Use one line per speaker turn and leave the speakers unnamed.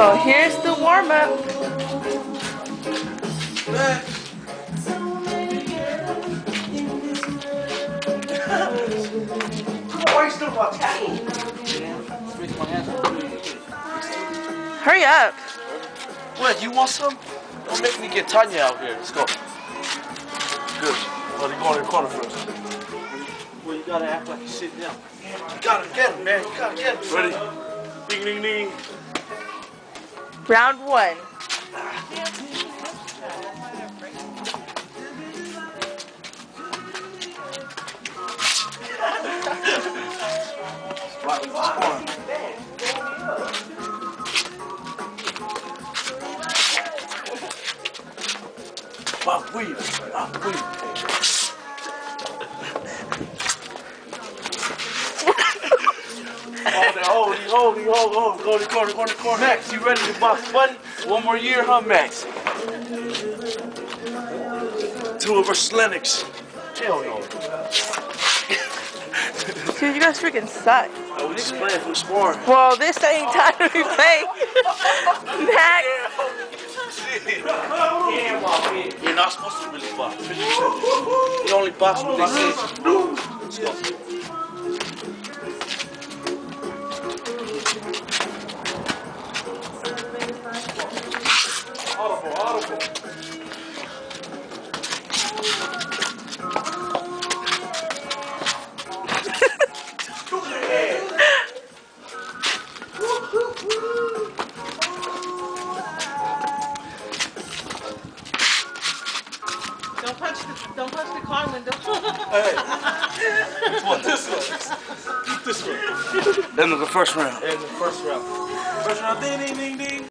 So here's the warm-up. Hurry up.
What, you want some? Don't make me get Tanya out here. Let's go. Good. Well, you go in the corner first. Well, you gotta act like you're sitting down. You gotta get him, man. You gotta get him. Ready? Ding, ding, ding.
Round 1. Hold. Go to the corner. Max, you ready to box, buddy? One more year, huh, Max? 2 versus Lennox. Hell no. Dude, you guys freaking suck.
Oh, we just playing for sport.
Well, this ain't time to be playing. Max.
You're not supposed to really box. You only box when they say so. Let's go. Audible.
Don't punch the car window.
Hey. This way. End of the first round. First round, ding, ding, ding, ding.